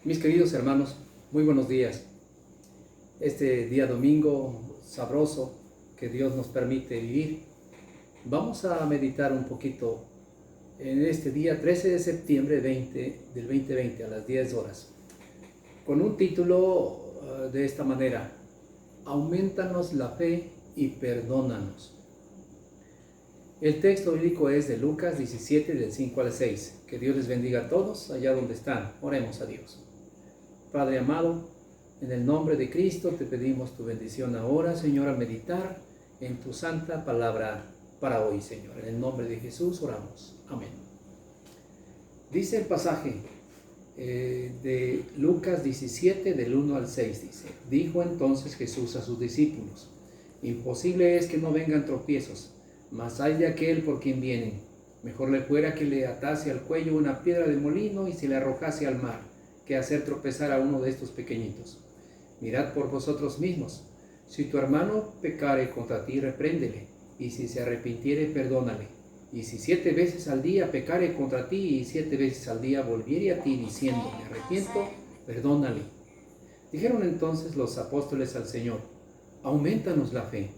Mis queridos hermanos, muy buenos días. Este día domingo sabroso que Dios nos permite vivir, vamos a meditar un poquito en este día 13 de septiembre del 2020 a las 10 horas, con un título de esta manera: Aumentanos la fe y perdónanos. El texto bíblico es de Lucas 17, del 5 al 6. Que Dios les bendiga a todos allá donde están. Oremos a Dios. Padre amado, en el nombre de Cristo te pedimos tu bendición ahora, Señor, al meditar en tu santa palabra para hoy, Señor. En el nombre de Jesús oramos. Amén. Dice el pasaje de Lucas 17, del 1 al 6, dice: Dijo entonces Jesús a sus discípulos: Imposible es que no vengan tropiezos, mas hay de aquel por quien vienen. Mejor le fuera que le atase al cuello una piedra de molino y se le arrojase al mar, que hacer tropezar a uno de estos pequeñitos. Mirad por vosotros mismos. Si tu hermano pecare contra ti, repréndele, y si se arrepintiere, perdónale. Y si 7 veces al día pecare contra ti, y 7 veces al día volviere a ti diciendo: me arrepiento, perdónale. Dijeron entonces los apóstoles al Señor: aumentanos la fe.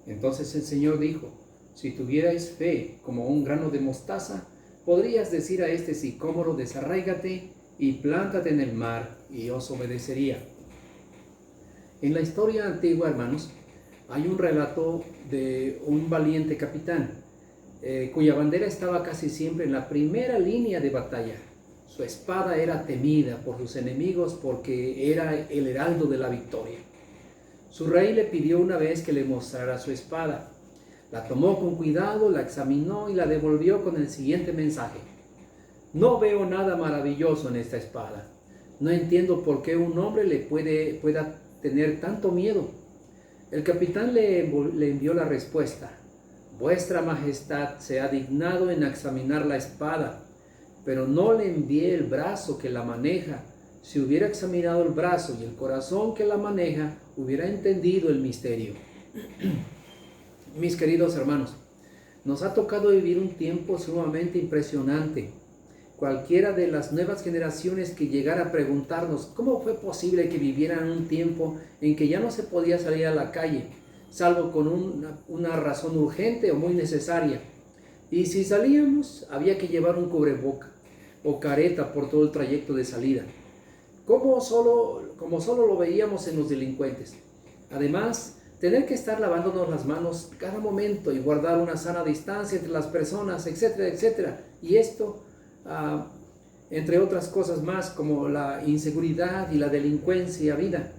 Entonces el Señor dijo: si tuvierais fe como un grano de mostaza, podrías decir a este sicómoro: desarráigate y plántate en el mar, y os obedecería. En la historia antigua, hermanos, hay un relato de un valiente capitán cuya bandera estaba casi siempre en la primera línea de batalla. Su espada era temida por sus enemigos porque era el heraldo de la victoria. Su rey le pidió una vez que le mostrara su espada. La tomó con cuidado, la examinó y la devolvió con el siguiente mensaje: no veo nada maravilloso en esta espada. No entiendo por qué un hombre pueda tener tanto miedo. El capitán le envió la respuesta: vuestra majestad se ha dignado en examinar la espada, pero no le envié el brazo que la maneja. Si hubiera examinado el brazo y el corazón que la maneja, hubiera entendido el misterio. Mis queridos hermanos, nos ha tocado vivir un tiempo sumamente impresionante. Cualquiera de las nuevas generaciones que llegara a preguntarnos cómo fue posible que vivieran un tiempo en que ya no se podía salir a la calle, salvo con una razón urgente o muy necesaria. Y si salíamos, había que llevar un cubreboca o careta por todo el trayecto de salida, como solo lo veíamos en los delincuentes. Además, tener que estar lavándonos las manos cada momento y guardar una sana distancia entre las personas, etcétera, etcétera. Y esto, entre otras cosas más, como la inseguridad y la delincuencia vida.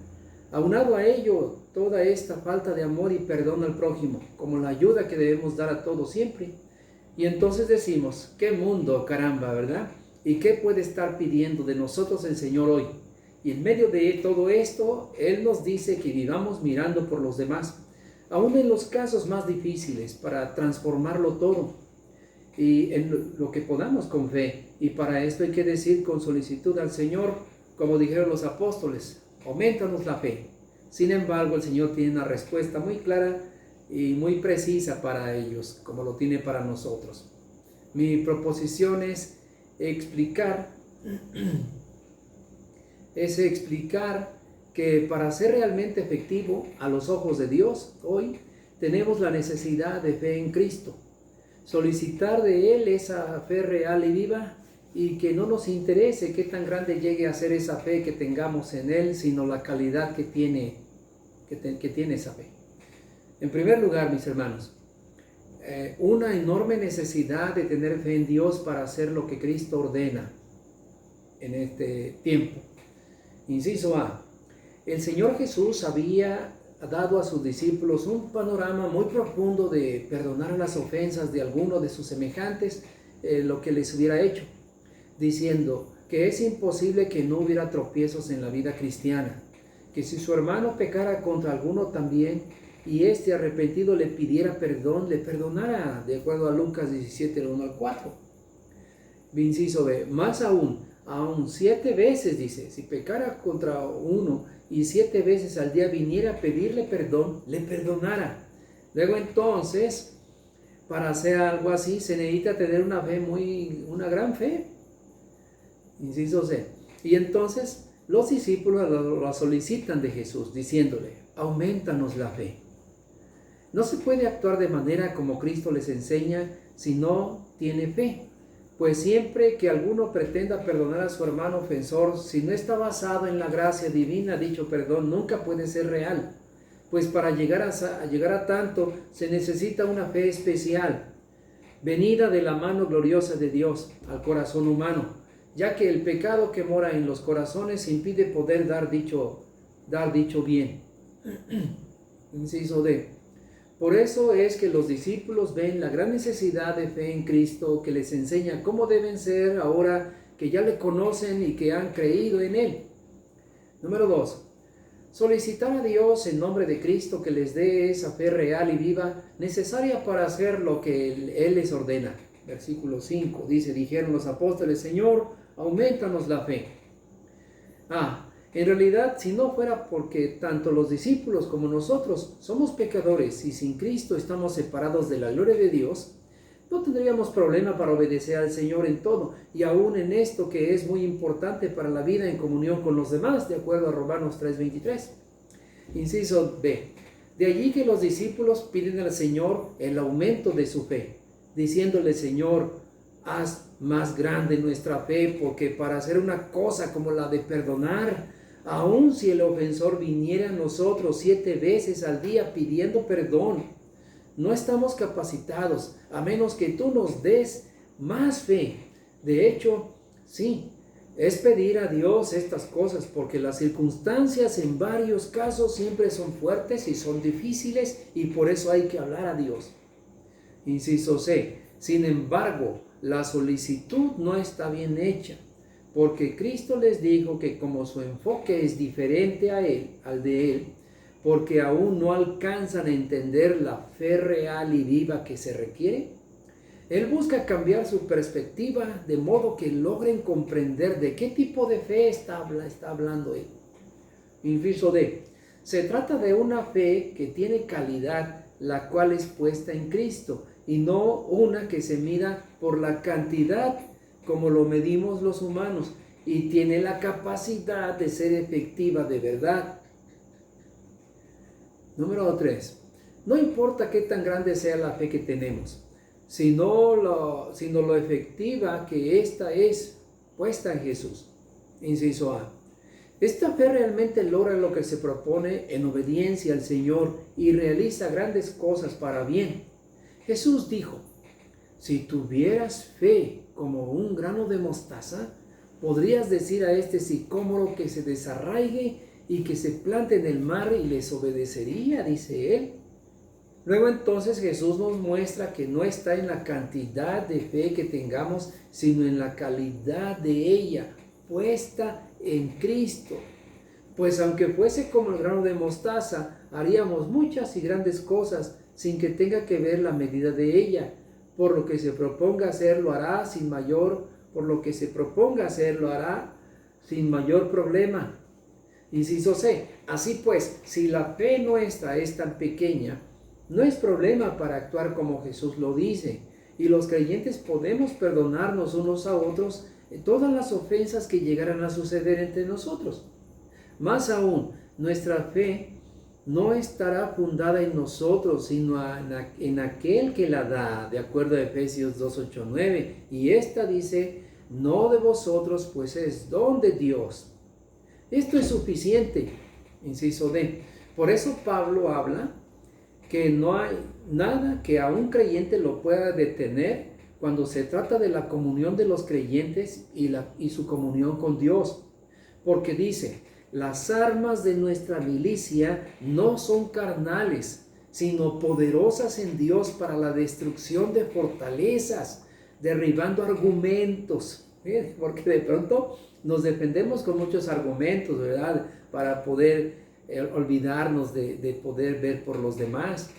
Aunado a ello, toda esta falta de amor y perdón al prójimo, como la ayuda que debemos dar a todos siempre. Y entonces decimos: qué mundo, caramba, ¿verdad? ¿Y qué puede estar pidiendo de nosotros el Señor hoy? Y en medio de todo esto, Él nos dice que vivamos mirando por los demás, aún en los casos más difíciles, para transformarlo todo, y en lo que podamos con fe. Y para esto hay que decir con solicitud al Señor, como dijeron los apóstoles: aumentanos la fe. Sin embargo, el Señor tiene una respuesta muy clara y muy precisa para ellos, como lo tiene para nosotros. Mi proposición es explicar que para ser realmente efectivo a los ojos de Dios, hoy tenemos la necesidad de fe en Cristo. Solicitar de Él esa fe real y viva, y que no nos interese qué tan grande llegue a ser esa fe que tengamos en Él, sino la calidad que tiene esa fe. En primer lugar, mis hermanos, una enorme necesidad de tener fe en Dios para hacer lo que Cristo ordena en este tiempo. Inciso A: el Señor Jesús había dado a sus discípulos un panorama muy profundo de perdonar las ofensas de alguno de sus semejantes, lo que les hubiera hecho, diciendo que es imposible que no hubiera tropiezos en la vida cristiana, que si su hermano pecara contra alguno también, y este arrepentido le pidiera perdón, le perdonara, de acuerdo a Lucas 17, 1 al 4. Inciso B: más aún 7 veces, dice, si pecara contra uno y 7 veces al día viniera a pedirle perdón, le perdonara. Luego entonces, para hacer algo así se necesita tener una gran fe. Inciso C: Y entonces los discípulos la solicitan de Jesús, diciéndole, aumentanos la fe. No se puede actuar de manera como Cristo les enseña si no tiene fe. Pues siempre que alguno pretenda perdonar a su hermano ofensor, si no está basado en la gracia divina, dicho perdón nunca puede ser real. Pues para llegar a tanto se necesita una fe especial, venida de la mano gloriosa de Dios al corazón humano, ya que el pecado que mora en los corazones impide poder dar dicho bien. Inciso D. Por eso es que los discípulos ven la gran necesidad de fe en Cristo, que les enseña cómo deben ser ahora que ya le conocen y que han creído en Él. Número 2. Solicitar a Dios en nombre de Cristo que les dé esa fe real y viva necesaria para hacer lo que Él les ordena. Versículo 5 dice, dijeron los apóstoles, Señor, aumentanos la fe. En realidad, si no fuera porque tanto los discípulos como nosotros somos pecadores y sin Cristo estamos separados de la gloria de Dios, no tendríamos problema para obedecer al Señor en todo, y aún en esto que es muy importante para la vida en comunión con los demás, de acuerdo a Romanos 3:23. Inciso B. De allí que los discípulos piden al Señor el aumento de su fe, diciéndole, Señor, haz más grande nuestra fe, porque para hacer una cosa como la de perdonar, aun si el ofensor viniera a nosotros 7 veces al día pidiendo perdón, no estamos capacitados, a menos que tú nos des más fe. De hecho, sí, es pedir a Dios estas cosas, porque las circunstancias en varios casos siempre son fuertes y son difíciles, y por eso hay que hablar a Dios. Inciso C. Sin embargo, la solicitud no está bien hecha, porque Cristo les dijo que como su enfoque es diferente al de Él, porque aún no alcanzan a entender la fe real y viva que se requiere, Él busca cambiar su perspectiva de modo que logren comprender de qué tipo de fe está hablando Él. Inciso D. Se trata de una fe que tiene calidad, la cual es puesta en Cristo, y no una que se mida por la cantidad como lo medimos los humanos, y tiene la capacidad de ser efectiva de verdad. Número 3. No importa qué tan grande sea la fe que tenemos, sino lo efectiva que ésta es puesta en Jesús. Inciso A. Esta fe realmente logra lo que se propone en obediencia al Señor y realiza grandes cosas para bien. Jesús dijo, si tuvieras fe como un grano de mostaza, podrías decir a este sicómoro que se desarraigue y que se plante en el mar y les obedecería, dice él. Luego entonces Jesús nos muestra que no está en la cantidad de fe que tengamos, sino en la calidad de ella, puesta en Cristo. Pues aunque fuese como el grano de mostaza, haríamos muchas y grandes cosas sin que tenga que ver la medida de ella. Por lo que se proponga hacer, lo hará sin mayor problema. Inciso C. Así pues, si la fe nuestra es tan pequeña, no es problema para actuar como Jesús lo dice, y los creyentes podemos perdonarnos unos a otros todas las ofensas que llegaran a suceder entre nosotros. Más aún, nuestra fe no estará fundada en nosotros, sino en aquel que la da, de acuerdo a Efesios 2:8-9. Y esta dice, no de vosotros, pues es don de Dios. Esto es suficiente. Inciso D. Por eso Pablo habla que no hay nada que a un creyente lo pueda detener cuando se trata de la comunión de los creyentes y su comunión con Dios. Porque dice, las armas de nuestra milicia no son carnales, sino poderosas en Dios para la destrucción de fortalezas, derribando argumentos. Porque de pronto nos defendemos con muchos argumentos, ¿verdad? Para poder olvidarnos de poder ver por los demás.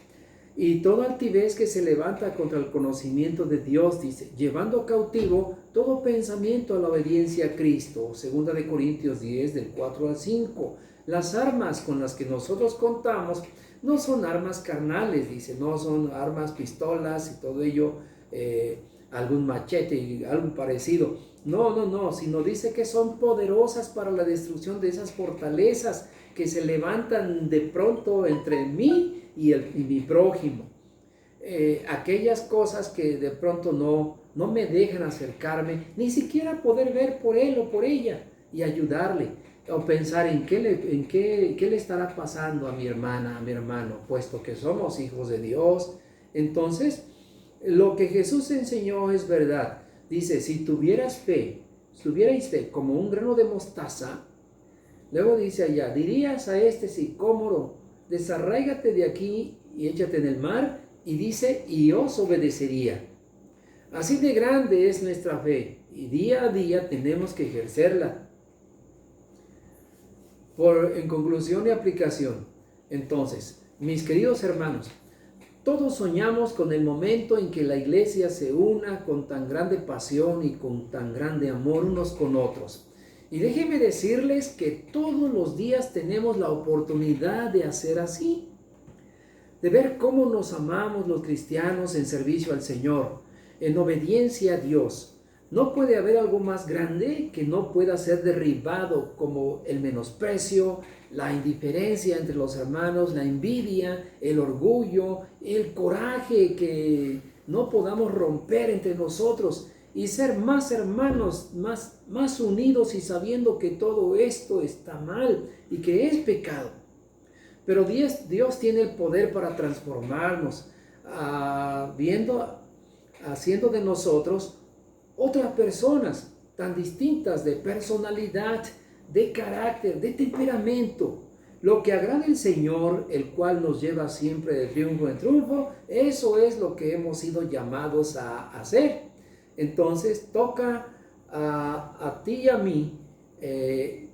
Y toda altivez que se levanta contra el conocimiento de Dios, dice, llevando cautivo todo pensamiento a la obediencia a Cristo. 2 de Corintios 10, del 4 al 5. Las armas con las que nosotros contamos no son armas carnales, dice, no son armas, pistolas y todo ello, algún machete y algo parecido. No, sino dice que son poderosas para la destrucción de esas fortalezas que se levantan de pronto entre mí y mi prójimo. Aquellas cosas que de pronto no me dejan acercarme, ni siquiera poder ver por él o por ella y ayudarle, o pensar en qué le estará pasando a mi hermana, a mi hermano, puesto que somos hijos de Dios. Entonces, lo que Jesús enseñó es verdad. Dice, si tuvierais fe como un grano de mostaza, luego dice allá, dirías a este sicómoro, desarráigate de aquí y échate en el mar, y dice, y os obedecería. Así de grande es nuestra fe, y día a día tenemos que ejercerla. En conclusión y aplicación, entonces, mis queridos hermanos, todos soñamos con el momento en que la iglesia se una con tan grande pasión y con tan grande amor unos con otros. Y déjenme decirles que todos los días tenemos la oportunidad de hacer así, de ver cómo nos amamos los cristianos en servicio al Señor, en obediencia a Dios. No puede haber algo más grande que no pueda ser derribado, como el menosprecio, la indiferencia entre los hermanos, la envidia, el orgullo, el coraje que no podamos romper entre nosotros y ser más hermanos, más unidos y sabiendo que todo esto está mal y que es pecado. Pero Dios tiene el poder para transformarnos, haciendo de nosotros otras personas tan distintas de personalidad, de carácter, de temperamento. Lo que agrada al Señor, el cual nos lleva siempre de triunfo en triunfo, eso es lo que hemos sido llamados a hacer. Entonces toca a ti y a mí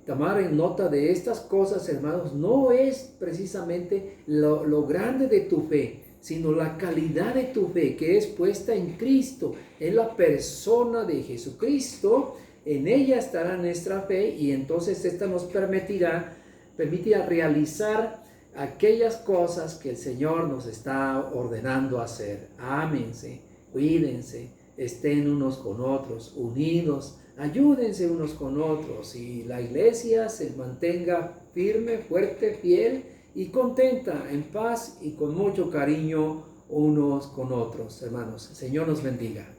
tomar en nota de estas cosas, hermanos. No es precisamente lo grande de tu fe, sino la calidad de tu fe, que es puesta en Cristo, en la persona de Jesucristo. En ella estará nuestra fe, y entonces esta nos permitirá realizar aquellas cosas que el Señor nos está ordenando hacer. Ámense, cuídense, estén unos con otros, unidos, ayúdense unos con otros, y la iglesia se mantenga firme, fuerte, fiel y contenta, en paz y con mucho cariño unos con otros, hermanos. El Señor nos bendiga.